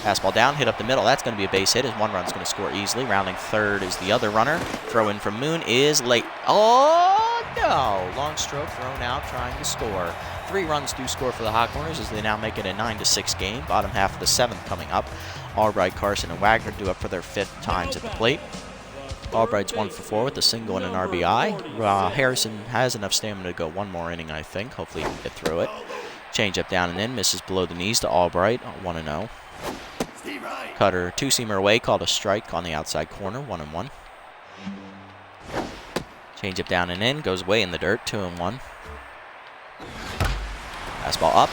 Fastball down, hit up the middle. That's going to be a base hit as 1 run's going to score easily. Rounding third is the other runner. Throw in from Moon is late. Oh, no. Long stroke thrown out trying to score. 3 runs do score for the Hot Corners as they now make it a 9-6 game. Bottom half of the 7th coming up. Albright, Carson, and Wagner due up for their 5th times at the plate. Albright's 1 for 4 with a single and an RBI. Harrison has enough stamina to go 1 more inning, I think. Hopefully he can get through it. Change up down and in, misses below the knees to Albright, 1-0. Cutter, 2-seamer away, called a strike on the outside corner, 1-1. Change up down and in, goes away in the dirt, 2-1. Fastball up,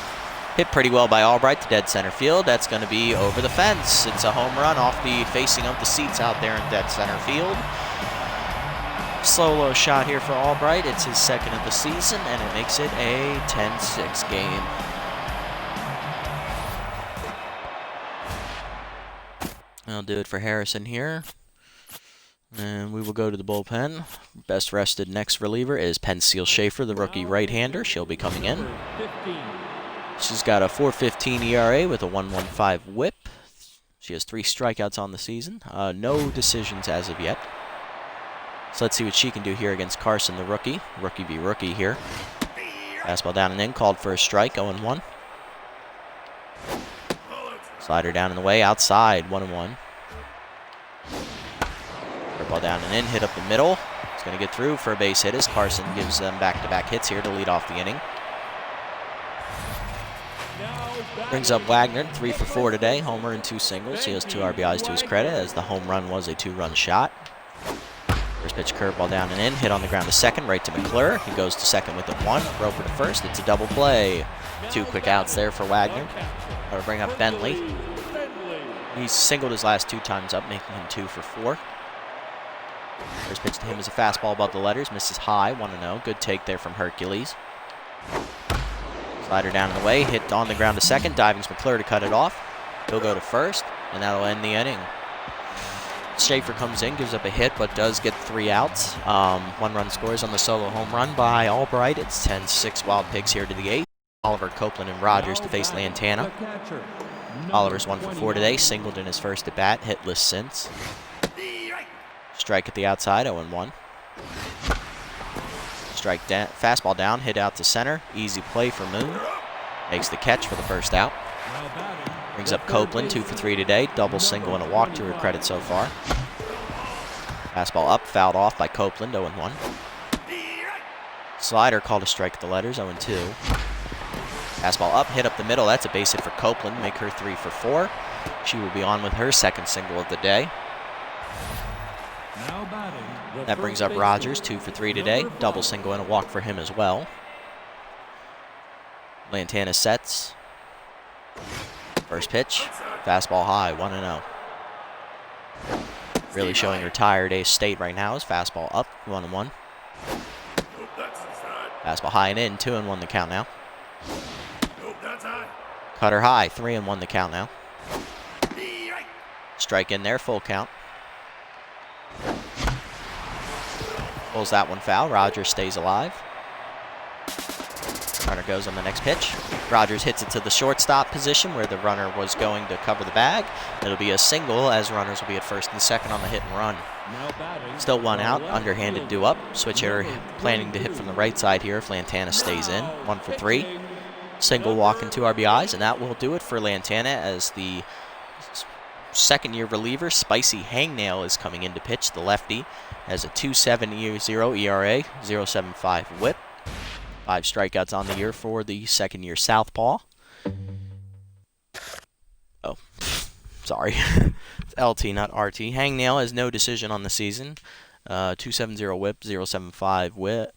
hit pretty well by Albright to dead center field. That's going to be over the fence. It's a home run off the facing of the seats out there in dead center field. Solo shot here for Albright. It's his 2nd of the season, and it makes it a 10-6 game. I'll do it for Harrison here. And we will go to the bullpen. Best rested next reliever is Penseal Schaefer, the rookie right-hander. She'll be coming in. She's got a 4.15 ERA with a 1.15 whip. She has 3 strikeouts on the season. No decisions as of yet. So let's see what she can do here against Carson, the rookie. Rookie v. rookie here. Fastball down and in, called for a strike, 0-1. Slider down in the way, outside, 1-1. Curveball down and in, hit up the middle. He's going to get through for a base hit as Carson gives them back-to-back hits here to lead off the inning. Brings up Wagner, 3 for 4 today, homer and 2 singles. He has 2 RBIs to his credit as the home run was a 2-run shot. First pitch curveball down and in, hit on the ground to second, right to McClure. He goes to second with a 1, Roper to first. It's a double play. 2 quick outs there for Wagner. Or bring up Bentley. He's singled his last 2 times up, making him 2 for 4. First pitch to him is a fastball above the letters, misses high, 1-0. Good take there from Hercules. Slider down in the way, hit on the ground to second. Diving's McClure to cut it off. He'll go to first, and that'll end the inning. Schaefer comes in, gives up a hit, but does get 3 outs. 1 run scores on the solo home run by Albright. It's 10-6 Wild Pigs here to the 8th. Oliver, Copeland, and Rogers to face Lantana. Oliver's 1 for 4 today, singled in his first at bat, hitless since. Strike at the outside, 0-1. Strike down, fastball down, hit out to center. Easy play for Moon. Makes the catch for the first out. Brings up Copeland, 2 for 3 today. Double single and a walk to her credit so far. Fastball up, fouled off by Copeland, 0-1. Slider called a strike at the letters, 0-2. Fastball up, hit up the middle. That's a base hit for Copeland, make her 3 for 4. She will be on with her 2nd single of the day. That brings up Rogers, 2 for 3 today. Double single and a walk for him as well. Lantana sets. First pitch, fastball high, 1-0. Really showing her tired ace state right now is fastball up, 1-1. Fastball high and in, 2-1 the count now. Cutter high, 3-1 the count now. Strike in there, full count. Pulls that one foul. Rogers stays alive. Runner goes on the next pitch. Rogers hits it to the shortstop position where the runner was going to cover the bag. It'll be a single as runners will be at first and second on the hit and run. Still one out. Underhanded due up. Switch hitter planning to hit from the right side here if Lantana stays in. 1 for 3. Single walk and 2 RBIs, and that will do it for Lantana as the second-year reliever, Spicy Hangnail, is coming in to pitch. The lefty has a 2.70 ERA, 0.75 whip. 5 strikeouts on the year for the second-year southpaw. Oh, sorry. It's LT, not RT. Hangnail has no decision on the season. 2.70 whip, 0.75 whip.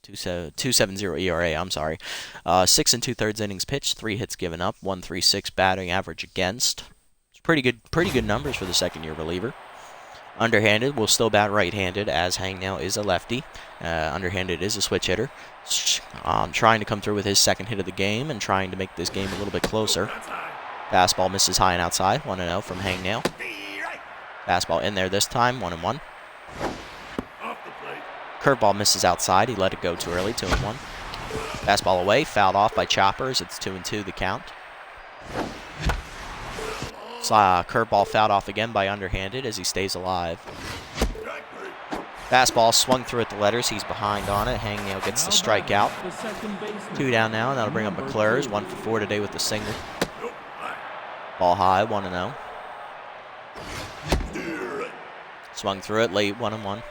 2.70 ERA, I'm sorry. 6 2/3 innings pitched, 3 hits given up, 1.36 batting average against. It's pretty good numbers for the second-year reliever. Underhanded will still bat right-handed as Hangnail is a lefty. Underhanded is a switch hitter. Trying to come through with his second hit of the game and trying to make this game a little bit closer. Fastball misses high and outside, 1-0 from Hangnail. Fastball in there this time, 1-1. Curveball misses outside. He let it go too early, 2-1. Fastball away, fouled off by Choppers. It's 2-2 the count. Curveball fouled off again by Underhanded as he stays alive. Fastball swung through at the letters. He's behind on it. Hangnail gets the strikeout. 2 down now, and that'll bring up McClure's. 1 for 4 today with the single. Ball high, 1-0. Swung through it late, 1-1.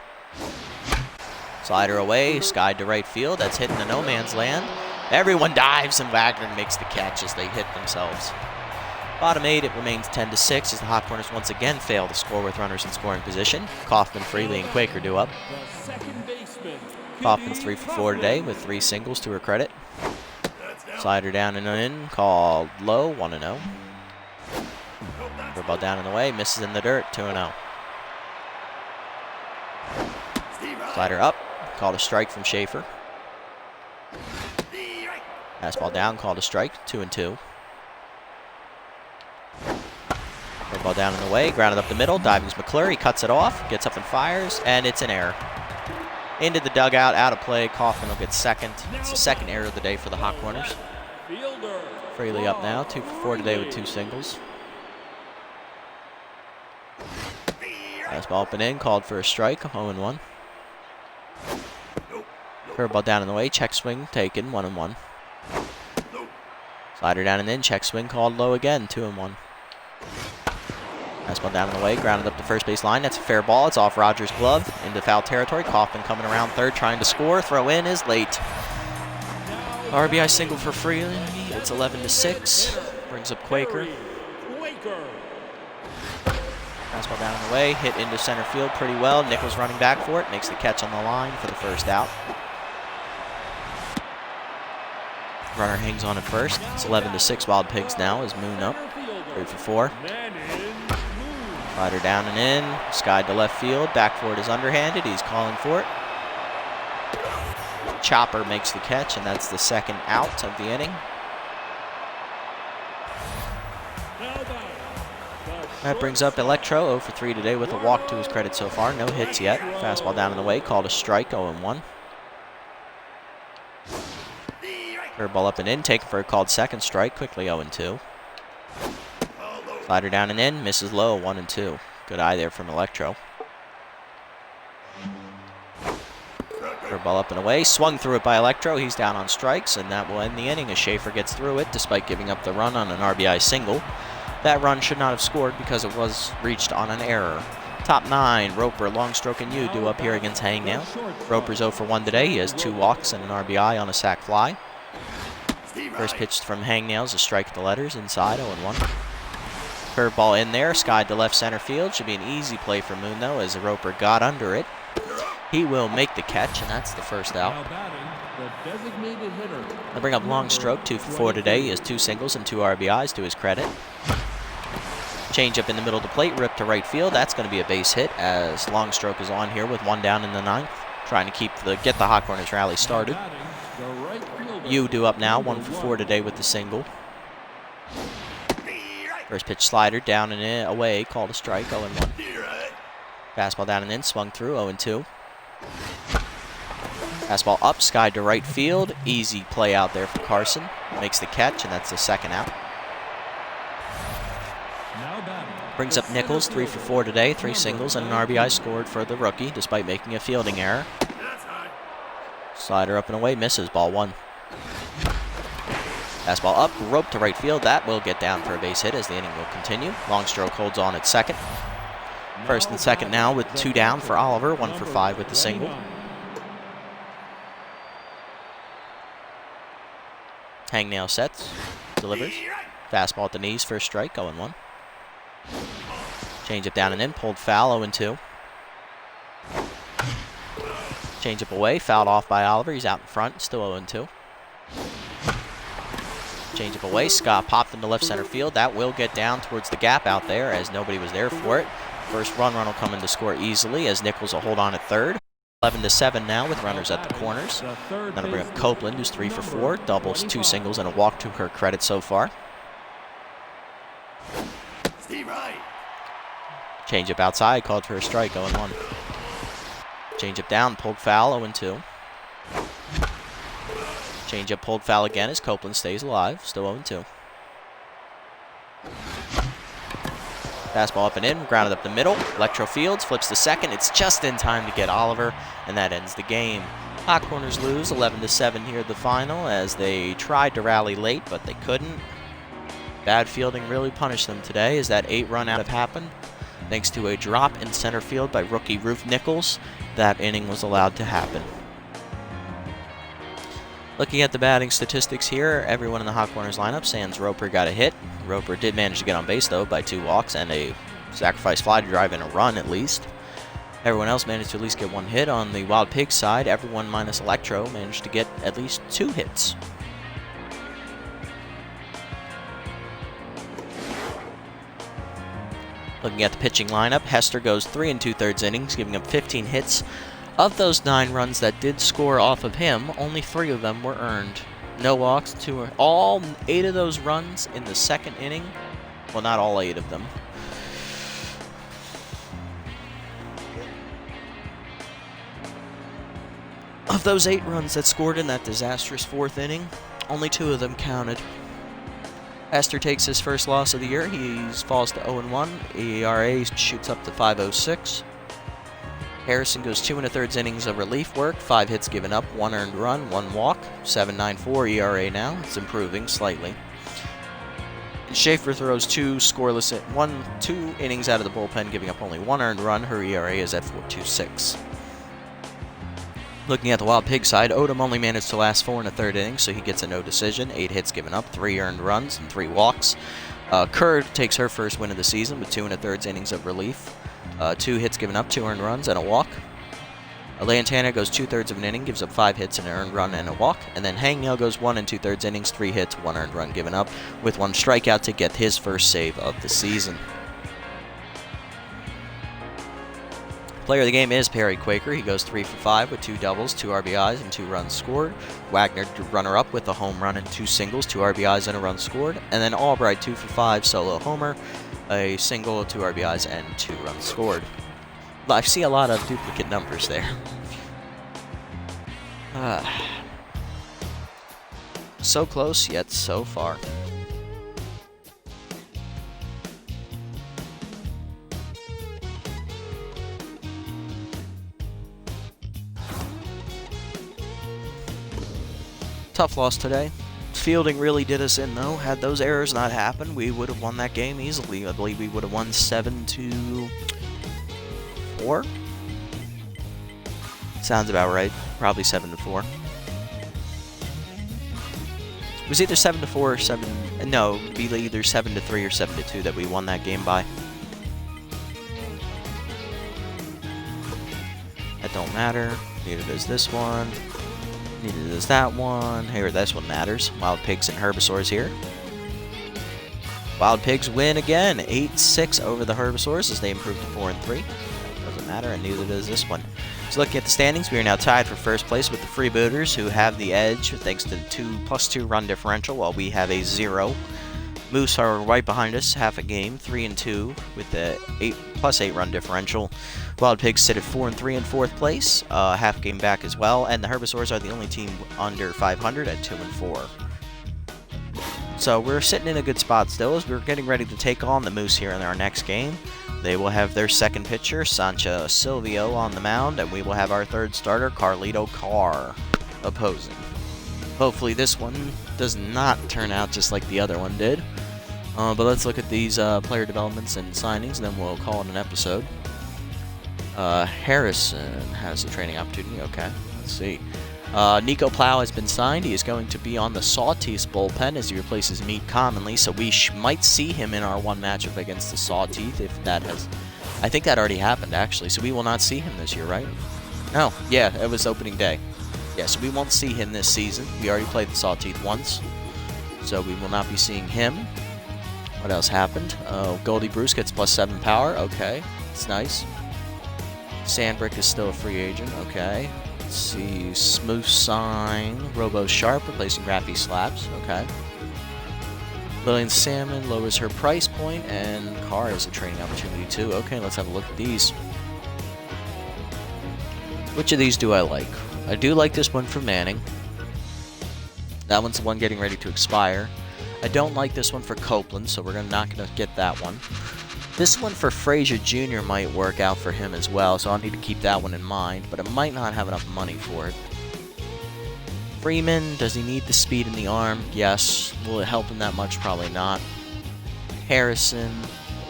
Slider away, skied to right field. That's hitting the no man's land. Everyone dives, and Wagner makes the catch as they hit themselves. Bottom 8, it remains 10-6 as the Hot Corners once again fail to score with runners in scoring position. Kaufman, Freely, and Quaker do up. Kaufman's 3 for 4 today with 3 singles to her credit. Slider down and in, called low, 1-0. Curveball down and away, misses in the dirt, 2-0. Slider up, called a strike from Schaefer. Fastball down, called a strike, 2-2. Curveball down and away, grounded up the middle, diving's McClure, he cuts it off, gets up and fires, and it's an error. Into the dugout, out of play, Kaufman will get second. It's the second error of the day for the Hot Corners. Freely up now, 2 for 4 today with 2 singles. Fastball up and in, called for a strike, 0-1. Curveball down in the way, check swing taken, 1-1. Slider down and in, check swing called low again, 2-1. Fastball down in the way, grounded up the first base line. That's a fair ball. It's off Rogers' glove into foul territory. Kaufman coming around third, trying to score. Throw in is late. RBI single for Freely. It's 11-6. Brings up Quaker. Fastball down in the way, hit into center field pretty well. Nichols running back for it, makes the catch on the line for the first out. Runner hangs on at first. It's 11-6 Wild Pigs now as Moon up. 3 for 4. Slider down and in, skied to left field. Back for it is underhanded. He's calling for it. Chopper makes the catch, and that's the second out of the inning. That brings up Electro, 0 for 3 today with a walk to his credit so far. No hits yet. Fastball down in the way, called a strike, 0-1. Curveball up and in, taken for a called second strike, quickly 0-2. Slider down and in, misses low, 1-2. Good eye there from Electro. Curveball up and away, swung through it by Electro. He's down on strikes, and that will end the inning as Schaefer gets through it despite giving up the run on an RBI single. That run should not have scored because it was reached on an error. Top 9, Roper, Longstroke, and you do up here against Hangnail. Roper's 0 for 1 today. He has 2 walks and an RBI on a sac fly. First pitch from Hangnail is a strike at the letters, inside, 0-1. Curveball in there, skied to left center field. Should be an easy play for Moon, though, as Roper got under it. He will make the catch, and that's the first out. They'll bring up Longstroke, 2 for 4 today. He has 2 singles and 2 RBIs to his credit. Change up in the middle of the plate, rip to right field. That's going to be a base hit as Longstroke is on here with 1 down in the 9th. Trying to get the Hot Corners rally started. You do up now, 1 for 4 today with the single. First pitch slider down and in, away, called a strike, 0-1. Fastball down and in, swung through, 0-2. Fastball up, sky to right field. Easy play out there for Carson. Makes the catch, and that's the second out. Brings up Nichols, 3 for 4 today, 3 singles and an RBI scored for the rookie, despite making a fielding error. Slider up and away, misses, ball 1. Fastball up, rope to right field. That will get down for a base hit as the inning will continue. Long stroke holds on at second. First and second now with 2 down for Oliver, 1 for 5 with the single. Hangnail sets, delivers. Fastball at the knees, first strike, 0-1. Change up down and in, pulled foul, 0-2. Change up away, fouled off by Oliver. He's out in front, still 0-2. Change up away, Scott popped into left center field. That will get down towards the gap out there as nobody was there for it. First run will come in to score easily as Nichols will hold on at third. 11-7 now with runners at the corners. Then I'll bring up Copeland, who's 3 for 4, doubles, 2 singles, and a walk to her credit so far. Change up outside, called for a strike, 0-1. Change up down, pulled foul, 0-2. Change up, pulled foul again as Copeland stays alive, still 0-2. Fastball up and in, grounded up the middle. Electro fields, flips to second. It's just in time to get Oliver, and that ends the game. Hot Corners lose 11-7 here at the final as they tried to rally late, but they couldn't. Bad fielding really punished them today as that 8-run out have happened. Thanks to a drop in center field by rookie Roof Nichols, that inning was allowed to happen. Looking at the batting statistics here, everyone in the Hot Corners lineup, sans Roper, got a hit. Roper did manage to get on base, though, by 2 walks and a sacrifice fly to drive in a run, at least. Everyone else managed to at least get 1 hit. On the Wild Pig side, everyone minus Electro managed to get at least 2 hits. Looking at the pitching lineup, Hester goes 3 2/3 innings, giving up 15 hits. Of those 9 runs that did score off of him, only 3 of them were earned. No walks, all 8 of those runs in the second inning. Well, not all 8 of them. Of those 8 runs that scored in that disastrous 4th inning, only 2 of them counted. Hester takes his first loss of the year. He falls to 0-1. ERA shoots up to 5.06. Harrison goes 2 1/3 innings of relief work, 5 hits given up, 1 earned run, 1 walk, 7.94 ERA now. It's improving slightly. And Schaefer throws 2 scoreless, 2 innings out of the bullpen, giving up only 1 earned run. Her ERA is at 4.26. Looking at the Wild Pig side, Odom only managed to last 4 1/3 innings, so he gets a no decision. 8 hits given up, 3 earned runs, and 3 walks. Kerr takes her first win of the season with 2 1/3 innings of relief. 2 hits given up, 2 earned runs, and a walk. Lantana goes 2/3 of an inning, gives up 5 hits, and an earned run and a walk. And then Hangnail goes 1 2/3 innings, 3 hits, 1 earned run given up, with 1 strikeout to get his first save of the season. Player of the game is Perry Quaker. He goes 3 for 5 with 2 doubles, 2 RBIs, and 2 runs scored. Wagner, runner-up with a home run and 2 singles, 2 RBIs, and a run scored. And then Albright, 2 for 5, solo homer, a single, 2 RBIs, and 2 runs scored. I see a lot of duplicate numbers there. So close, yet so far. Tough loss today. Fielding really did us in, though. Had those errors not happened, we would have won that game easily. I believe we would have won 7-4. Sounds about right. Probably 7-4. It was either 7-4 or 7. No, it would be either 7-3 or 7-2 that we won that game by. That don't matter. Neither does this one. Neither does that one. Here, this one matters. Wild Pigs and Herbivores here. Wild Pigs win again, 8-6 over the Herbivores as they improve to 4-3. Doesn't matter, and neither does this one. So looking at the standings, we are now tied for first place with the Freebooters, who have the edge thanks to the +2 run differential, while we have a 0. Moose are right behind us, half a game, 3-2 with the +8 run differential. Wild Pigs sit at 4-3 in 4th place, half game back as well, and the Herbivores are the only team under 500 at 2-4. So we're sitting in a good spot still as we're getting ready to take on the Moose here in our next game. They will have their second pitcher, Sancha Silvio, on the mound, and we will have our third starter, Carlito Carr, opposing. Hopefully this one does not turn out just like the other one did. But let's look at these player developments and signings, and then we'll call it an episode. Harrison has a training opportunity. Okay, let's see. Nico Plow has been signed. He is going to be on the Sawteeth bullpen as he replaces Meat Commonly, so we might see him in our one matchup against the Sawteeth if that has... I think that already happened, actually, so we will not see him this year, right? No, yeah, it was opening day. Yeah, so we won't see him this season. We already played the Sawteeth once, so we will not be seeing him. What else happened? Goldie Bruce gets +7 power. Okay, that's nice. Sandbrick is still a free agent. Okay. Let's see. Smooth Sign. Robo Sharp replacing Raffy Slaps. Okay. Lillian Salmon lowers her price point, and Carr is a training opportunity too. Okay, let's have a look at these. Which of these do I like? I do like this one for Manning. That one's the one getting ready to expire. I don't like this one for Copeland, so we're not going to get that one. This one for Frazier Jr. might work out for him as well, so I'll need to keep that one in mind, but I might not have enough money for it. Freeman, does he need the speed in the arm? Yes. Will it help him that much? Probably not. Harrison,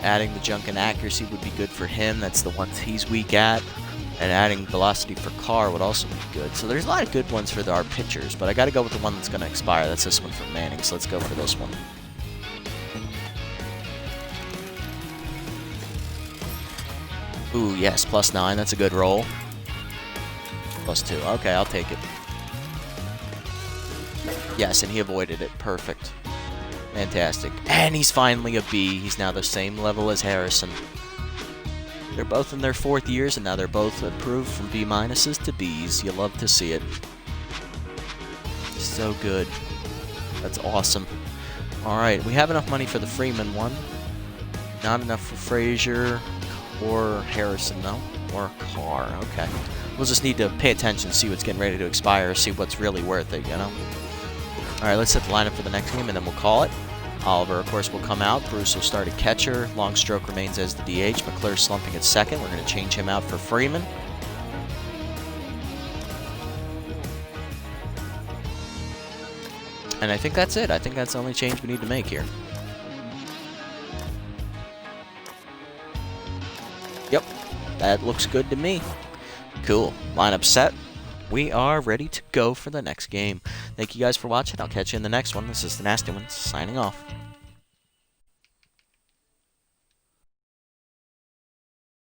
adding the junk and accuracy would be good for him. That's the ones he's weak at. And adding velocity for Carr would also be good. So there's a lot of good ones for our pitchers, but I got to go with the one that's going to expire. That's this one for Manning, so let's go for this one. Ooh, yes, +9. That's a good roll. +2. Okay, I'll take it. Yes, and he avoided it. Perfect. Fantastic. And he's finally a B. He's now the same level as Harrison. They're both in their 4th years, and now they're both improved from B- to Bs. You love to see it. So good. That's awesome. Alright, we have enough money for the Freeman one. Not enough for Frazier or Harrison, though. Or Carr. Okay. We'll just need to pay attention, see what's getting ready to expire, see what's really worth it, you know? Alright, let's set the lineup for the next game, and then we'll call it. Oliver, of course, will come out. Bruce will start at catcher. Longstroke remains as the DH. McClure slumping at second. We're going to change him out for Freeman. And I think that's it. I think that's the only change we need to make here. Yep, that looks good to me. Cool. Lineup set. We are ready to go for the next game. Thank you guys for watching. I'll catch you in the next one. This is the Nasty Ones, signing off.